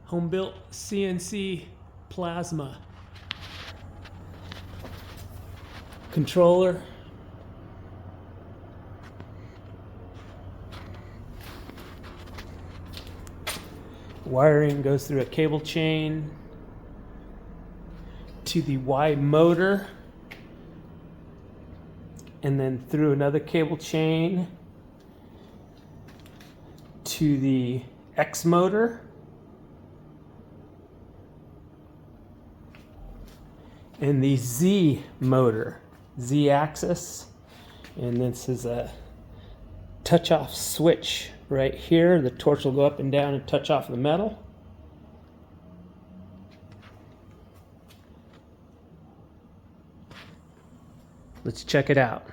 home-built CNC Plasma controller. Wiring goes through a cable chain to the Y motor, and then through another cable chain to the X motor, and the Z motor, Z axis. And this is a touch off switch right here. The torch will go up and down and touch off the metal. Let's check it out.